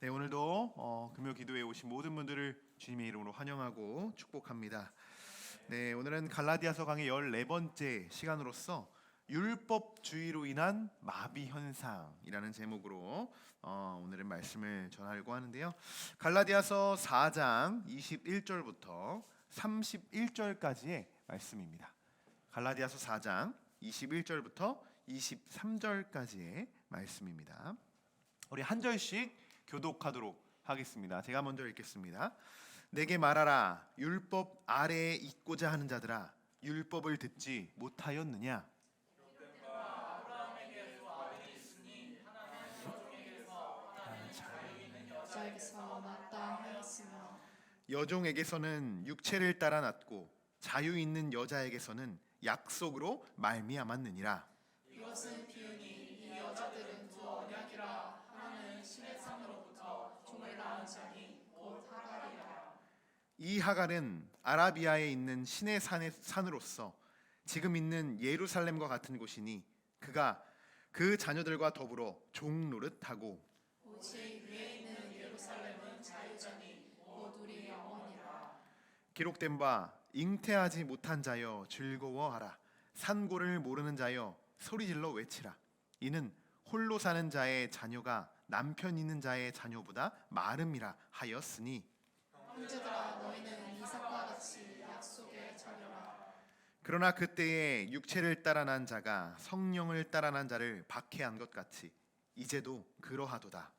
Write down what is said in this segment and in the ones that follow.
네, 오늘도 금요 기도에 오신 모든 분들을 주님의 이름으로 환영하고 축복합니다. 네, 오늘은 갈라디아서 강의 14번째 시간으로서 율법주의로 인한 마비 현상이라는 제목으로 오늘은 말씀을 전하려고 하는데요. 갈라디아서 4장 21절부터 31절까지의 말씀입니다. 갈라디아서 4장 21절부터 23절까지의 말씀입니다. 우리 한 절씩 교독하도록 하겠습니다. 제가 먼저 읽겠습니다. 내게 말하라, 율법 아래에 있고자 하는 자들아, 율법을 듣지 못하였느냐? 여자에게서 낳았다 하였으며 여종에게서는 육체를 따라 낳고 자유 있는 여자에게서는 약속으로 말미암았느니라. 이것은 비유니 이 여자들은 두 언약이라. 하나는 신의 산으로부터 종을 낳은 자니 곧 하갈이라. 이 하갈은 아라비아에 있는 신의 산으로서 지금 있는 예루살렘과 같은 곳이니 그가 그 자녀들과 더불어 종 노릇하고 오직 위에 있는 예루살렘은 자유자니 곧 우리 영혼이라. 기록된 바 잉태하지 못한 자여 즐거워하라. 산고를 모르는 자여 소리질러 외치라. 이는 홀로 사는 자의 자녀가 남편 있는 자의 자녀보다 마름이라 하였으니. 형제들아, 너희는 이삭과 같이 약속의 자녀라. 그러나 그때에 육체를 따라 난 자가 성령을 따라 난 자를 박해한 것 같이 이제도 그러하도다.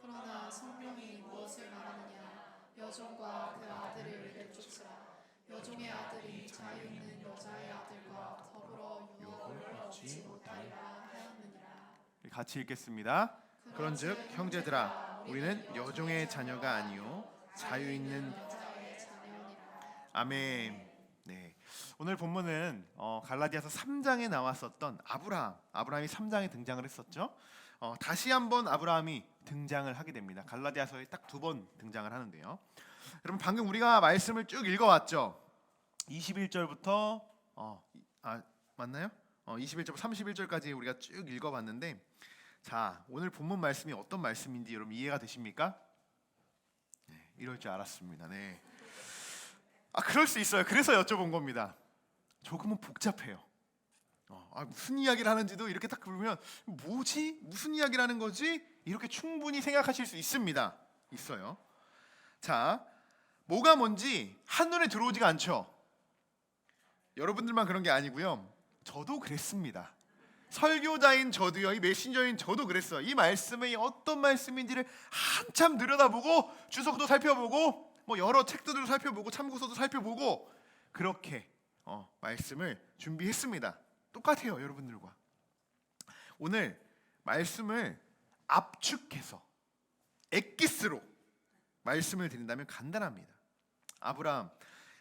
그러나 성령이 무엇을 말하느냐? 여종과 그 아들을 내쫓으라. 여종의 아들이 자유 있는 여자의 아들과 더불어 유업을 얻지 못하리라 하였느니라. 같이 읽겠습니다. 그런즉 형제들아, 우리는 여종의 자녀가 아니요 자유 있는 여자의 자녀니라. 아멘. 네, 오늘 본문은 갈라디아서 3장에 나왔었던 아브라함이 3장에 등장을 했었죠. 다시 한번 아브라함이 등장을 하게 됩니다. 갈라디아서에 딱 2번 등장을 하는데요. 여러분, 방금 우리가 말씀을 쭉 읽어왔죠. 21절부터 맞나요? 21절부터 31절까지 우리가 쭉 읽어봤는데, 자, 오늘 본문 말씀이 어떤 말씀인지 여러분 이해가 되십니까? 네, 이럴 줄 알았습니다. 네. 그럴 수 있어요. 그래서 여쭤본 겁니다. 조금은 복잡해요. 무슨 이야기를 하는지도 이렇게 딱 보면 뭐지? 무슨 이야기를 하는 거지? 이렇게 충분히 생각하실 수 있어요. 자, 뭐가 뭔지 한눈에 들어오지가 않죠. 여러분들만 그런 게 아니고요. 저도 그랬습니다. 설교자인 저도요, 이 메신저인 저도 그랬어요. 이 말씀이 어떤 말씀인지를 한참 들여다보고 주석도 살펴보고 여러 책들도 살펴보고 참고서도 살펴보고 그렇게 말씀을 준비했습니다. 똑같아요, 여러분들과. 오늘 말씀을 압축해서 엑기스로 말씀을 드린다면 간단합니다.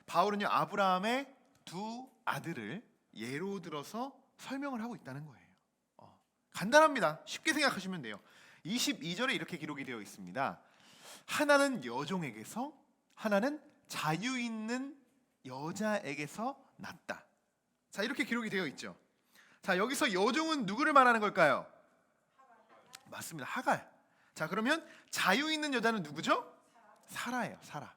바울은요, 아브라함의 두 아들을 예로 들어서 설명을 하고 있다는 거예요. 간단합니다. 쉽게 생각하시면 돼요. 22절에 이렇게 기록이 되어 있습니다. 하나는 여종에게서, 하나는 자유 있는 여자에게서 났다. 자, 이렇게 기록이 되어 있죠. 자, 여기서 여종은 누구를 말하는 걸까요? 맞습니다. 하갈. 자, 그러면 자유 있는 여자는 누구죠? 사라예요. 사라.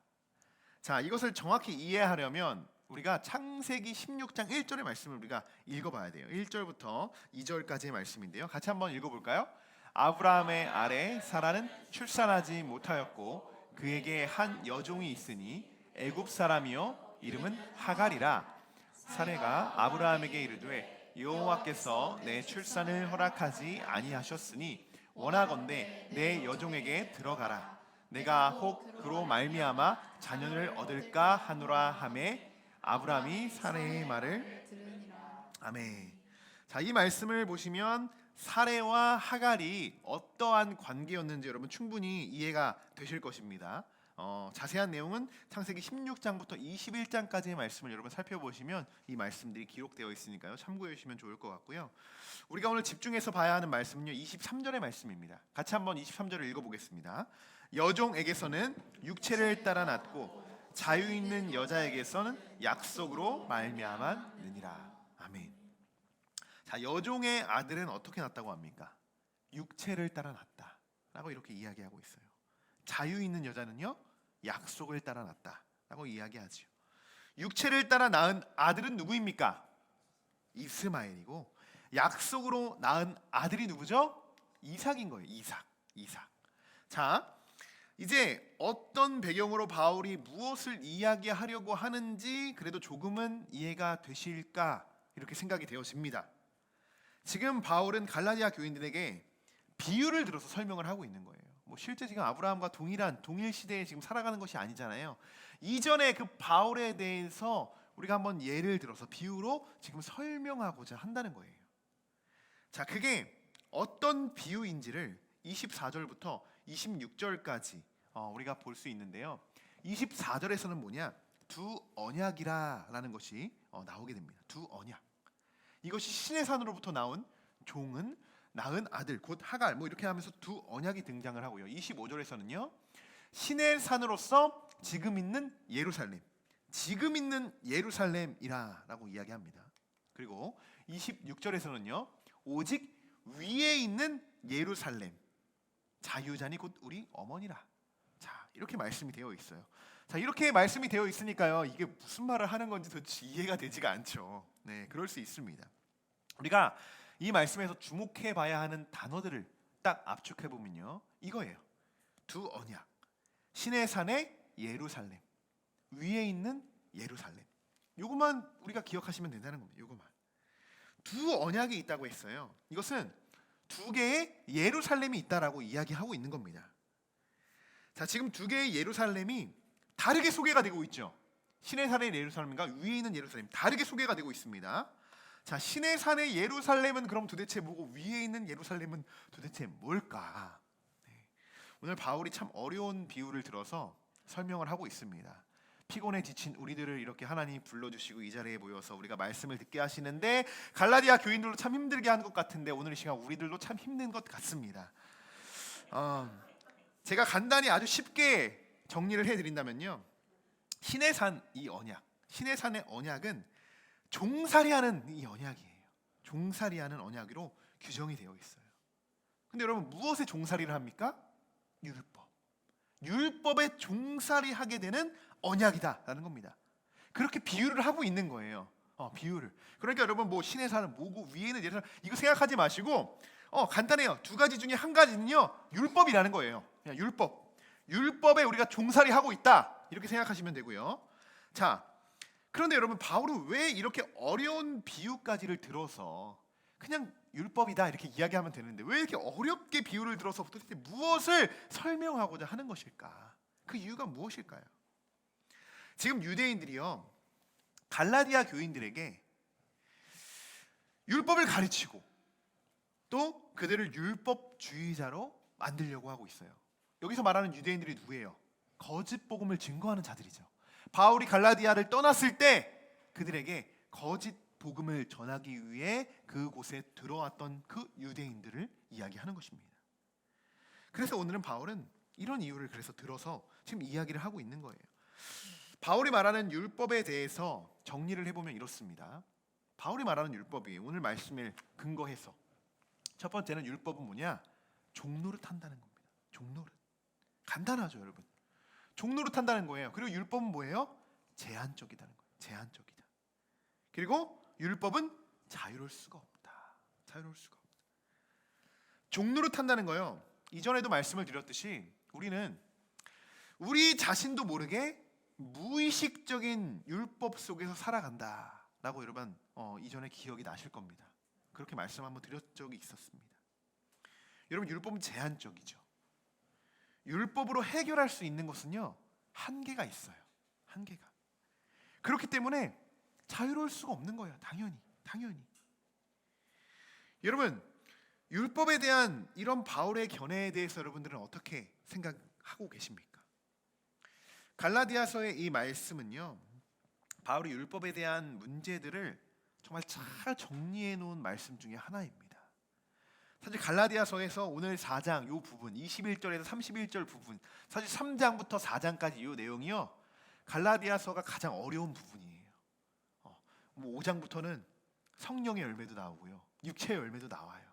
자, 이것을 정확히 이해하려면 우리가 창세기 16장 1절의 말씀을 우리가 읽어봐야 돼요. 1절부터 2절까지의 말씀인데요. 같이 한번 읽어볼까요? 아브라함의 아래 사라는 출산하지 못하였고 그에게 한 여종이 있으니 애굽 사람이요 이름은 하갈이라. 사레가 아브라함에게 이르되 여호와께서 내 출산을 허락하지 아니하셨으니 원하건대 내 여종에게 들어가라. 내가 혹 그로 말미암아 자녀를 얻을까 하노라 하매 아브라함이 사레의 말을 들으니라. 아멘. 자, 이 말씀을 보시면 사레와 하갈이 어떠한 관계였는지 여러분 충분히 이해가 되실 것입니다. 자세한 내용은 창세기 16장부터 21장까지의 말씀을 여러분 살펴보시면 이 말씀들이 기록되어 있으니까요. 참고해 주시면 좋을 것 같고요. 우리가 오늘 집중해서 봐야 하는 말씀은요, 23절의 말씀입니다. 같이 한번 23절을 읽어보겠습니다. 여종에게서는 육체를 따라 낳고 자유 있는 여자에게서는 약속으로 말미암았느니라. 아멘. 자, 여종의 아들은 어떻게 낳았다고 합니까? 육체를 따라 낳았다라고 이렇게 이야기하고 있어요. 자유 있는 여자는요 약속을 따라 낳았다라고 이야기하죠. 육체를 따라 낳은 아들은 누구입니까? 이스마엘이고 약속으로 낳은 아들이 누구죠? 이삭인 거예요. 이삭. 자, 이제 어떤 배경으로 바울이 무엇을 이야기하려고 하는지 그래도 조금은 이해가 되실까 이렇게 생각이 되어집니다. 지금 바울은 갈라디아 교인들에게 비유를 들어서 설명을 하고 있는 거예요. 뭐 실제 지금 아브라함과 동일 시대에 지금 살아가는 것이 아니잖아요. 이전에 그 바울에 대해서 우리가 한번 예를 들어서 비유로 지금 설명하고자 한다는 거예요. 자, 그게 어떤 비유인지를 24절부터 26절까지 우리가 볼 수 있는데요. 24절에서는 뭐냐? 두 언약이라는 것이 나오게 됩니다. 두 언약. 이것이 신의 산으로부터 나온 종은 낳은 아들 곧 하갈 뭐 이렇게 하면서 두 언약이 등장을 하고요. 25절에서는요. 신의 산으로서 지금 있는 예루살렘이라라고 이야기합니다. 그리고 26절에서는요. 오직 위에 있는 예루살렘 자유자니 곧 우리 어머니라. 자, 이렇게 말씀이 되어 있어요. 자, 이렇게 말씀이 되어 있으니까요. 이게 무슨 말을 하는 건지 도대체 이해가 되지가 않죠. 네, 그럴 수 있습니다. 우리가 이 말씀에서 주목해 봐야 하는 단어들을 딱 압축해 보면요. 이거예요. 두 언약. 신의 산의 예루살렘. 위에 있는 예루살렘. 요것만 우리가 기억하시면 된다는 겁니다. 요것만. 두 언약이 있다고 했어요. 이것은 두 개의 예루살렘이 있다라고 이야기하고 있는 겁니다. 자, 지금 두 개의 예루살렘이 다르게 소개가 되고 있죠. 신의 산의 예루살렘과 위에 있는 예루살렘 다르게 소개가 되고 있습니다. 자, 신의 산의 예루살렘은 그럼 도대체 뭐고 위에 있는 예루살렘은 도대체 뭘까? 네. 오늘 바울이 참 어려운 비유를 들어서 설명을 하고 있습니다. 피곤해 지친 우리들을 이렇게 하나님이 불러주시고 이 자리에 모여서 우리가 말씀을 듣게 하시는데 갈라디아 교인들도 참 힘들게 하는 것 같은데 오늘 이 시간 우리들도 참 힘든 것 같습니다. 제가 간단히 아주 쉽게 정리를 해드린다면요. 신의 산 이 언약, 신의 산의 언약은 종살이하는 이 언약이에요. 종살이하는 언약으로 규정이 되어 있어요. 근데 여러분 무엇에 종살이를 합니까? 율법. 율법에 종살이하게 되는 언약이다라는 겁니다. 그렇게 비유를 하고 있는 거예요. 비유를. 그러니까 여러분 뭐 신의 산은 뭐고 위에는 예루살렘 이거 생각하지 마시고 간단해요. 두 가지 중에 한 가지는요 율법이라는 거예요. 그냥 율법. 율법에 우리가 종살이하고 있다 이렇게 생각하시면 되고요. 자, 그런데 여러분 바울은 왜 이렇게 어려운 비유까지를 들어서 그냥 율법이다 이렇게 이야기하면 되는데 왜 이렇게 어렵게 비유를 들어서 도대체 무엇을 설명하고자 하는 것일까? 그 이유가 무엇일까요? 지금 유대인들이요 갈라디아 교인들에게 율법을 가르치고 또 그들을 율법주의자로 만들려고 하고 있어요. 여기서 말하는 유대인들이 누구예요? 거짓 복음을 증거하는 자들이죠. 바울이 갈라디아를 떠났을 때 그들에게 거짓 복음을 전하기 위해 그곳에 들어왔던 그 유대인들을 이야기하는 것입니다. 그래서 오늘은 바울은 이런 이유를 그래서 들어서 지금 이야기를 하고 있는 거예요. 바울이 말하는 율법에 대해서 정리를 해보면 이렇습니다. 바울이 말하는 율법이 오늘 말씀을 근거해서 첫 번째는 율법은 뭐냐? 종노릇한다는 겁니다. 종노릇. 간단하죠, 여러분. 종노릇한다는 거예요. 그리고 율법은 뭐예요? 제한적이다는 거예요. 제한적이다. 그리고 율법은 자유로울 수가 없다. 자유로울 수가 없다. 종노릇한다는 거요. 이전에도 말씀을 드렸듯이 우리는 우리 자신도 모르게 무의식적인 율법 속에서 살아간다라고 여러분 이전에 기억이 나실 겁니다. 그렇게 말씀 한번 드렸 적이 있었습니다. 여러분 율법은 제한적이죠. 율법으로 해결할 수 있는 것은요 한계가 있어요. 한계가. 그렇기 때문에 자유로울 수가 없는 거예요. 당연히. 여러분 율법에 대한 이런 바울의 견해에 대해서 여러분들은 어떻게 생각하고 계십니까? 갈라디아서의 이 말씀은요 바울이 율법에 대한 문제들을 정말 잘 정리해 놓은 말씀 중에 하나입니다. 사실 갈라디아서에서 오늘 4장 요 부분 21절에서 31절 부분 사실 3장부터 4장까지 이 내용이요 갈라디아서가 가장 어려운 부분이에요. 5장부터는 성령의 열매도 나오고요 육체의 열매도 나와요.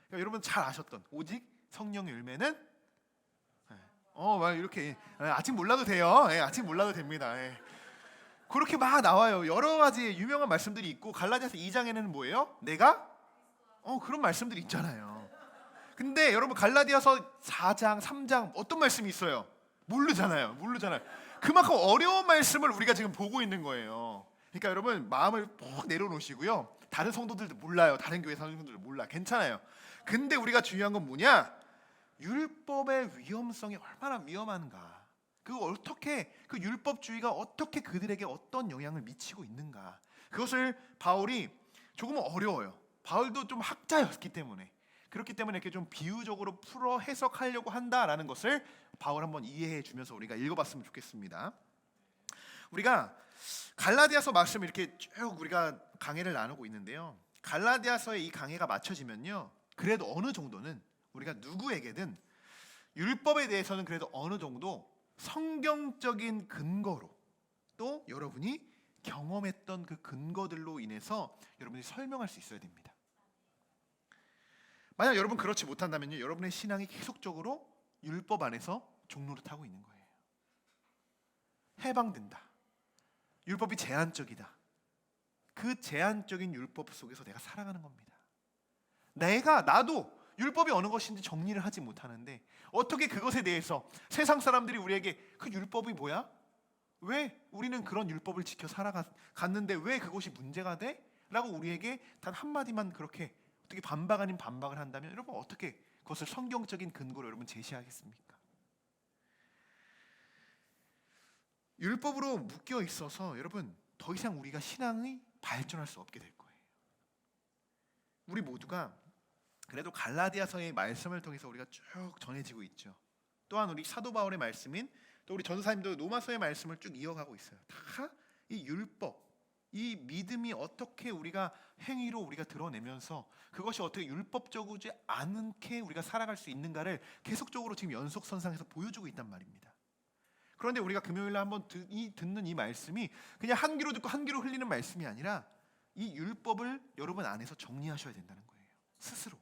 그러니까 여러분 잘 아셨던 오직 성령의 열매는 막 이렇게 아직 몰라도 돼요. 아직 몰라도 됩니다. 그렇게 막 나와요. 여러 가지 유명한 말씀들이 있고 갈라디아서 2장에는 뭐예요? 내가 그런 말씀들이 있잖아요. 근데 여러분 갈라디아서 4장, 3장 어떤 말씀이 있어요? 모르잖아요. 그만큼 어려운 말씀을 우리가 지금 보고 있는 거예요. 그러니까 여러분 마음을 푹 내려놓으시고요. 다른 성도들도 몰라요. 다른 교회 성도들도 몰라. 괜찮아요. 근데 우리가 중요한 건 뭐냐? 율법의 위험성이 얼마나 위험한가? 그 율법주의가 어떻게 그들에게 어떤 영향을 미치고 있는가? 그것을 바울이 조금은 어려워요. 바울도 좀 학자였기 때문에 그렇기 때문에 이렇게 좀 비유적으로 풀어 해석하려고 한다라는 것을 바울 한번 이해해 주면서 우리가 읽어봤으면 좋겠습니다. 우리가 갈라디아서 말씀 이렇게 쭉 우리가 강해를 나누고 있는데요. 갈라디아서의 이 강해가 맞춰지면요, 그래도 어느 정도는 우리가 누구에게든 율법에 대해서는 그래도 어느 정도 성경적인 근거로 또 여러분이 경험했던 그 근거들로 인해서 여러분이 설명할 수 있어야 됩니다. 만약 여러분 그렇지 못한다면요, 여러분의 신앙이 계속적으로 율법 안에서 종로를 타고 있는 거예요. 해방된다. 율법이 제한적이다. 그 제한적인 율법 속에서 내가 살아가는 겁니다. 나도 율법이 어느 것인지 정리를 하지 못하는데 어떻게 그것에 대해서 세상 사람들이 우리에게 그 율법이 뭐야? 왜 우리는 그런 율법을 지켜 살아갔는데 왜 그것이 문제가 돼? 라고 우리에게 단 한마디만 그렇게 어떻게 반박 아닌 반박을 한다면 여러분 어떻게 그것을 성경적인 근거로 여러분 제시하겠습니까? 율법으로 묶여 있어서 여러분 더 이상 우리가 신앙이 발전할 수 없게 될 거예요. 우리 모두가 그래도 갈라디아서의 말씀을 통해서 우리가 쭉 전해지고 있죠. 또한 우리 사도 바울의 말씀인 또 우리 전도사님도 로마서의 말씀을 쭉 이어가고 있어요. 다 이 율법, 이 믿음이 어떻게 우리가 행위로 우리가 드러내면서 그것이 어떻게 율법적이지 않게 우리가 살아갈 수 있는가를 계속적으로 지금 연속선상에서 보여주고 있단 말입니다. 그런데 우리가 금요일에 한번 듣는 이 말씀이 그냥 한 귀로 듣고 한 귀로 흘리는 말씀이 아니라 이 율법을 여러분 안에서 정리하셔야 된다는 거예요. 스스로.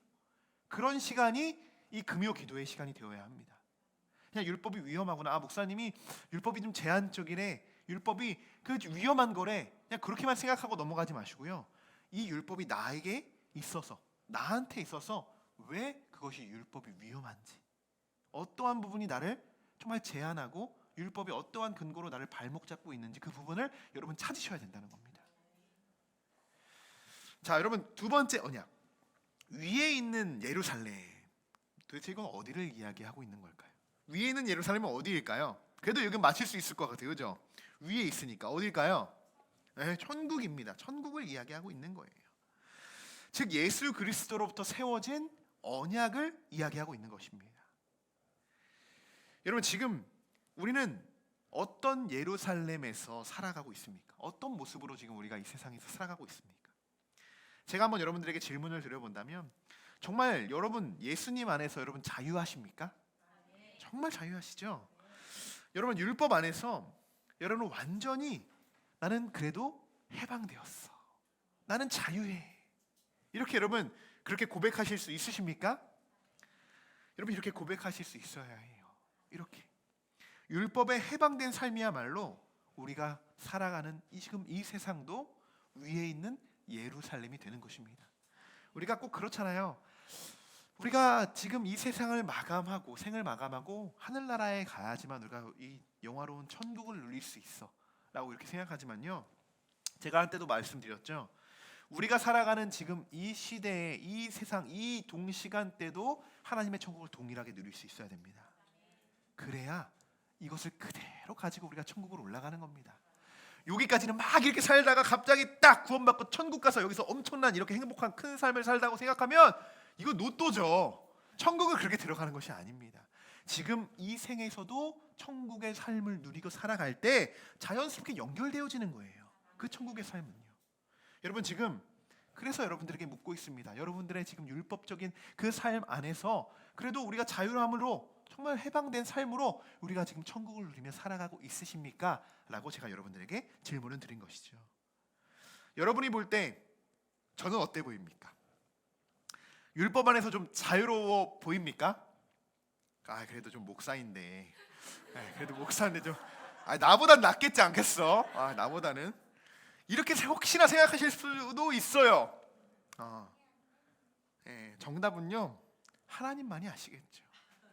그런 시간이 이 금요 기도의 시간이 되어야 합니다. 그냥 율법이 위험하구나. 목사님이 율법이 좀 제한적이래. 율법이 그 위험한 거래. 그냥 그렇게만 생각하고 넘어가지 마시고요. 이 율법이 나한테 있어서 왜 그것이 율법이 위험한지, 어떠한 부분이 나를 정말 제한하고 율법이 어떠한 근거로 나를 발목 잡고 있는지 그 부분을 여러분 찾으셔야 된다는 겁니다. 자, 여러분 두 번째 언약. 위에 있는 예루살렘. 도대체 이건 어디를 이야기하고 있는 걸까요? 위에 있는 예루살렘은 어디일까요? 그래도 여기 맞힐 수 있을 것 같아요. 그죠? 위에 있으니까 어딜까요? 천국입니다. 천국을 이야기하고 있는 거예요. 즉 예수 그리스도로부터 세워진 언약을 이야기하고 있는 것입니다. 여러분 지금 우리는 어떤 예루살렘에서 살아가고 있습니까? 어떤 모습으로 지금 우리가 이 세상에서 살아가고 있습니까? 제가 한번 여러분들에게 질문을 드려본다면 정말 여러분 예수님 안에서 여러분 자유하십니까? 정말 자유하시죠? 여러분 율법 안에서 여러분 완전히 나는 그래도 해방되었어. 나는 자유해. 이렇게 여러분 그렇게 고백하실 수 있으십니까? 여러분 이렇게 고백하실 수 있어야 해요. 이렇게 율법에 해방된 삶이야말로 우리가 살아가는 지금 이 세상도 위에 있는 예루살렘이 되는 것입니다. 우리가 꼭 그렇잖아요. 우리가 지금 이 세상을 마감하고 생을 마감하고 하늘나라에 가야지만 우리가 이 영화로운 천국을 누릴 수 있어 라고 이렇게 생각하지만요, 제가 한때도 말씀드렸죠. 우리가 살아가는 지금 이 시대에 이 세상 이 동시간대도 하나님의 천국을 동일하게 누릴 수 있어야 됩니다. 그래야 이것을 그대로 가지고 우리가 천국으로 올라가는 겁니다. 여기까지는 막 이렇게 살다가 갑자기 딱 구원받고 천국 가서 여기서 엄청난 이렇게 행복한 큰 삶을 살다고 생각하면 이거 노또죠. 천국을 그렇게 들어가는 것이 아닙니다. 지금 이 생에서도 천국의 삶을 누리고 살아갈 때 자연스럽게 연결되어지는 거예요. 그 천국의 삶은요. 여러분 지금 그래서 여러분들에게 묻고 있습니다. 여러분들의 지금 율법적인 그 삶 안에서 그래도 우리가 자유함으로 정말 해방된 삶으로 우리가 지금 천국을 누리며 살아가고 있으십니까? 라고 제가 여러분들에게 질문을 드린 것이죠. 여러분이 볼 때 저는 어때 보입니까? 율법 안에서 좀 자유로워 보입니까? 그래도 좀 목사인데, 그래도 목사인데 좀 나보단 낫겠지 않겠어? 나보다는 이렇게 혹시나 생각하실 수도 있어요. 정답은요, 하나님만이 아시겠죠.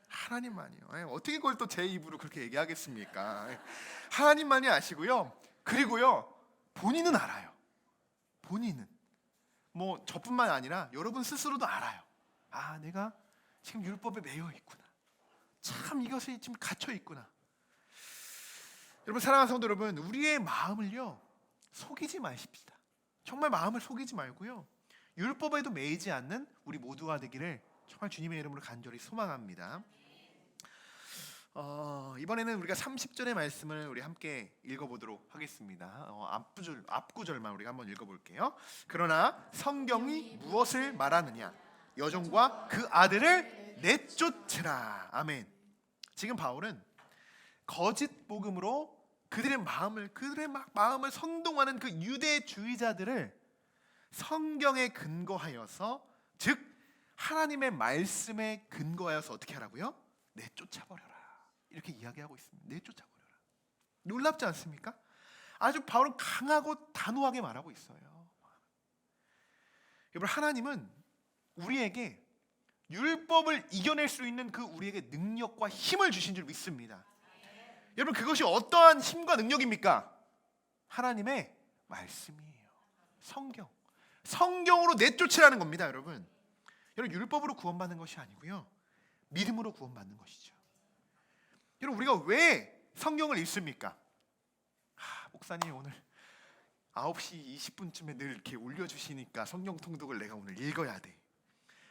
하나님만이요. 어떻게 그걸 또 제 입으로 그렇게 얘기하겠습니까? 하나님만이 아시고요. 그리고요, 본인은 알아요. 본인은 뭐 저뿐만 아니라 여러분 스스로도 알아요. 내가 지금 율법에 매여 있구나. 참 이것에 지금 갇혀 있구나. 여러분, 사랑하는 성도 여러분, 우리의 마음을요 속이지 마십시다. 정말 마음을 속이지 말고요, 율법에도 매이지 않는 우리 모두가 되기를 정말 주님의 이름으로 간절히 소망합니다. 이번에는 우리가 30절의 말씀을 우리 함께 읽어보도록 하겠습니다. 앞구절만 우리가 한번 읽어볼게요. 그러나 성경이 무엇을 말하느냐? 여종과 그 아들을 내쫓으라. 아멘. 지금 바울은 거짓 복음으로 그들의 마음을 선동하는 그 유대주의자들을 성경에 근거하여서, 즉 하나님의 말씀에 근거하여서 어떻게 하라고요? 내쫓아버려라. 이렇게 이야기하고 있습니다. 내쫓아버려라. 놀랍지 않습니까? 아주 바울은 강하고 단호하게 말하고 있어요. 여러분, 하나님은 우리에게 율법을 이겨낼 수 있는 그 우리에게 능력과 힘을 주신 줄 믿습니다. 여러분, 그것이 어떠한 힘과 능력입니까? 하나님의 말씀이에요. 성경으로 내쫓으라는 겁니다. 여러분, 율법으로 구원받는 것이 아니고요, 믿음으로 구원받는 것이죠. 여러분, 우리가 왜 성경을 읽습니까? 목사님 오늘 9시 20분쯤에 늘 이렇게 올려주시니까 성경 통독을 내가 오늘 읽어야 돼.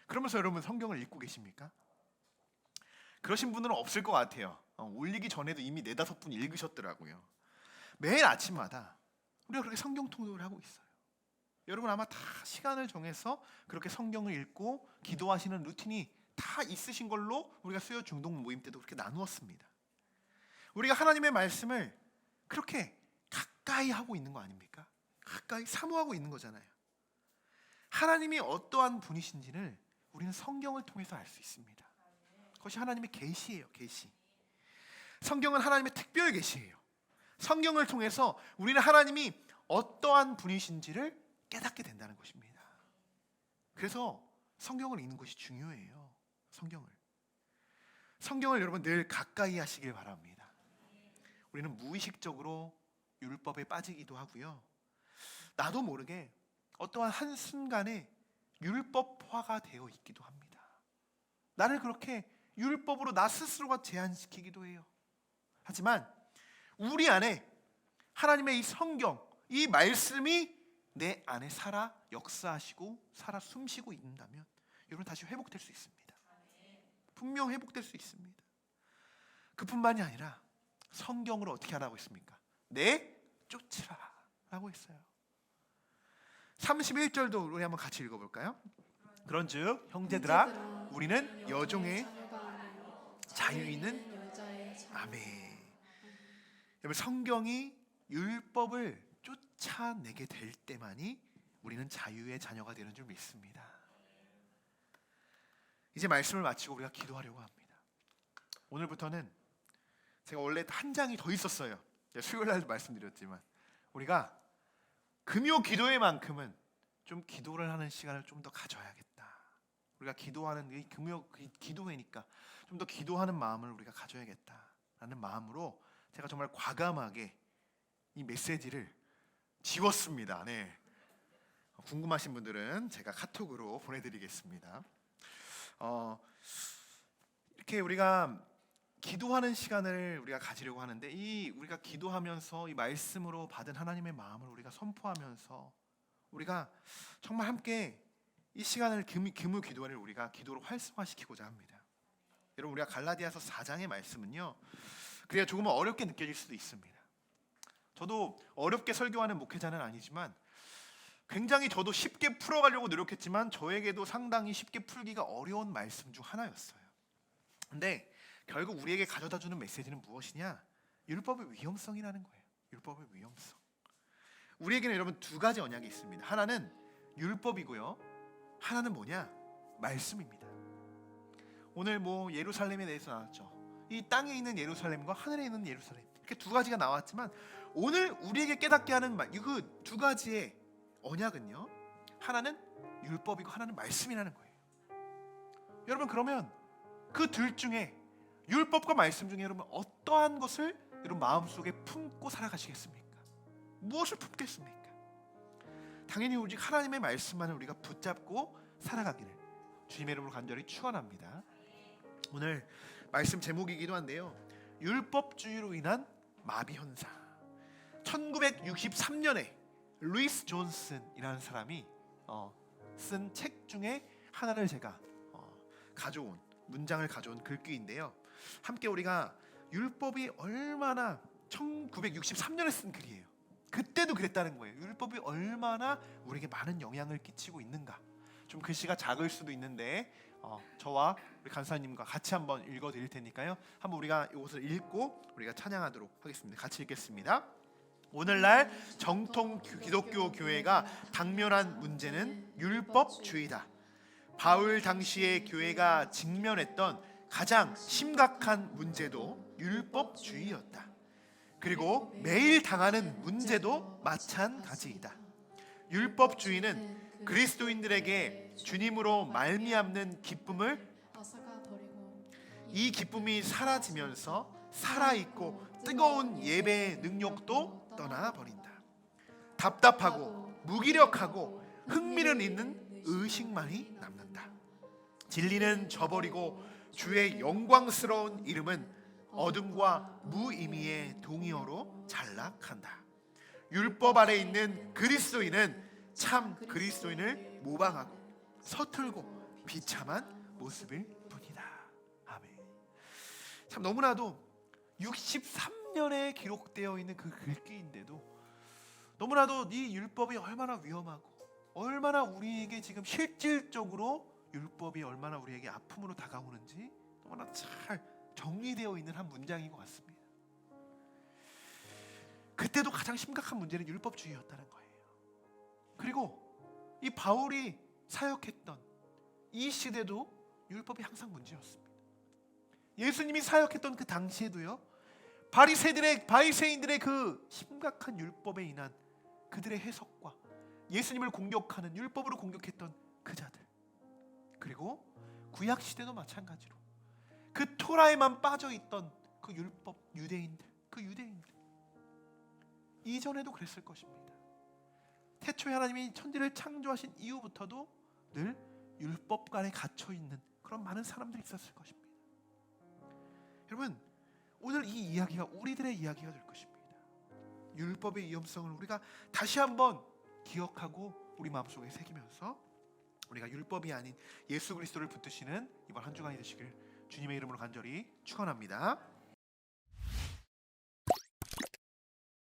그러면서 여러분 성경을 읽고 계십니까? 그러신 분들은 없을 것 같아요. 올리기 전에도 이미 4-5분 읽으셨더라고요. 매일 아침마다 우리가 그렇게 성경 통독을 하고 있어요. 여러분 아마 다 시간을 정해서 그렇게 성경을 읽고 기도하시는 루틴이 다 있으신 걸로 우리가 수요 중동 모임 때도 그렇게 나누었습니다. 우리가 하나님의 말씀을 그렇게 가까이 하고 있는 거 아닙니까? 가까이 사모하고 있는 거잖아요. 하나님이 어떠한 분이신지를 우리는 성경을 통해서 알 수 있습니다. 그것이 하나님의 계시예요. 계시. 성경은 하나님의 특별 계시예요. 성경을 통해서 우리는 하나님이 어떠한 분이신지를 깨닫게 된다는 것입니다. 그래서 성경을 읽는 것이 중요해요. 성경을 여러분 늘 가까이 하시길 바랍니다. 우리는 무의식적으로 율법에 빠지기도 하고요, 나도 모르게 어떠한 한순간에 율법화가 되어 있기도 합니다. 나를 그렇게 율법으로 나 스스로가 제한시키기도 해요. 하지만 우리 안에 하나님의 이 성경, 이 말씀이 내 안에 살아 역사하시고 살아 숨쉬고 있다면 여러분 다시 회복될 수 있습니다. 분명 회복될 수 있습니다. 그뿐만이 아니라 성경으로 어떻게 하라고 했습니까? 내쫓으라 라고 했어요. 31절도 우리 한번 같이 읽어볼까요? 그런즉 형제들아, 우리는 여종의 자유 있는 아멘. 여러분, 성경이 율법을 쫓아내게 될 때만이 우리는 자유의 자녀가 되는 줄 믿습니다. 이제 말씀을 마치고 우리가 기도하려고 합니다. 오늘부터는 제가 원래 한 장이 더 있었어요. 수요일 날도 말씀드렸지만 우리가 금요 기도회만큼은 좀 기도를 하는 시간을 좀 더 가져야겠다. 우리가 기도하는 이 금요 기도회니까 좀 더 기도하는 마음을 우리가 가져야겠다라는 마음으로 제가 정말 과감하게 이 메시지를 지웠습니다. 네. 궁금하신 분들은 제가 카톡으로 보내드리겠습니다. 이렇게 우리가 기도하는 시간을 우리가 가지려고 하는데, 이 우리가 기도하면서 이 말씀으로 받은 하나님의 마음을 우리가 선포하면서 우리가 정말 함께 이 시간을 금요 기도회를 우리가 기도로 활성화시키고자 합니다. 여러분, 우리가 갈라디아서 4장의 말씀은요, 그래야 조금 어렵게 느껴질 수도 있습니다. 저도 어렵게 설교하는 목회자는 아니지만 굉장히 저도 쉽게 풀어가려고 노력했지만 저에게도 상당히 쉽게 풀기가 어려운 말씀 중 하나였어요. 근데 결국 우리에게 가져다주는 메시지는 무엇이냐? 율법의 위험성이라는 거예요. 율법의 위험성. 우리에게는 여러분 2가지 언약이 있습니다. 하나는 율법이고요, 하나는 뭐냐? 말씀입니다. 오늘 뭐 예루살렘에 대해서 나왔죠. 이 땅에 있는 예루살렘과 하늘에 있는 예루살렘, 이렇게 두 가지가 나왔지만 오늘 우리에게 깨닫게 하는 그 두 가지의 언약은요, 하나는 율법이고 하나는 말씀이라는 거예요. 여러분, 그러면 그 둘 중에 율법과 말씀 중에 여러분 어떠한 것을 여러분 마음속에 품고 살아가시겠습니까? 무엇을 품겠습니까? 당연히 오직 하나님의 말씀만을 우리가 붙잡고 살아가기를 주님의 이름으로 간절히 축원합니다. 오늘 말씀 제목이기도 한데요, 율법주의로 인한 마비 현상. 1963년에 루이스 존슨이라는 사람이 쓴 책 중에 하나를 제가 가져온 문장을 가져온 글귀인데요, 함께 우리가 율법이 얼마나 1963년에 쓴 글이에요. 그때도 그랬다는 거예요. 율법이 얼마나 우리에게 많은 영향을 끼치고 있는가. 좀 글씨가 작을 수도 있는데 저와 우리 간사님과 같이 한번 읽어드릴 테니까요, 한번 우리가 이것을 읽고 우리가 찬양하도록 하겠습니다. 같이 읽겠습니다. 오늘날 정통 기독교 교회가 당면한 문제는 율법주의다. 바울 당시의 교회가 직면했던 가장 심각한 문제도 율법주의였다. 그리고 매일 당하는 문제도 마찬가지이다. 율법주의는 그리스도인들에게 주님으로 말미암는 기쁨을, 이 기쁨이 사라지면서 살아있고 뜨거운 예배의 능력도 떠나버린다. 답답하고 무기력하고 흥미를 잇는 의식만이 남는다. 진리는 저버리고 주의 영광스러운 이름은 어둠과 무의미의 동의어로 전락한다. 율법 아래 있는 그리스도인은 참 그리스도인을 모방하고 서툴고 비참한 모습일 뿐이다. 아멘. 참 너무나도 63년에 기록되어 있는 그 글귀인데도 너무나도 이 율법이 얼마나 위험하고 얼마나 우리에게 지금 실질적으로 율법이 얼마나 우리에게 아픔으로 다가오는지 너무나 잘 정리되어 있는 한 문장인 것 같습니다. 그때도 가장 심각한 문제는 율법주의였다는 거예요. 그리고 이 바울이 사역했던 이 시대도 율법이 항상 문제였습니다. 예수님이 사역했던 그 당시에도요, 바리새인들의 그 심각한 율법에 인한 그들의 해석과 예수님을 공격하는, 율법으로 공격했던 그 자들, 그리고 구약 시대도 마찬가지로 그 토라에만 빠져있던 그 율법 유대인들, 이전에도 그랬을 것입니다. 태초에 하나님이 천지를 창조하신 이후부터도 늘 율법 안에 갇혀있는 그런 많은 사람들이 있었을 것입니다. 여러분, 오늘 이 이야기가 우리들의 이야기가 될 것입니다. 율법의 위험성을 우리가 다시 한번 기억하고 우리 마음속에 새기면서 우리가 율법이 아닌 예수 그리스도를 붙드시는 이번 한 주간이 되시길 주님의 이름으로 간절히 축원합니다.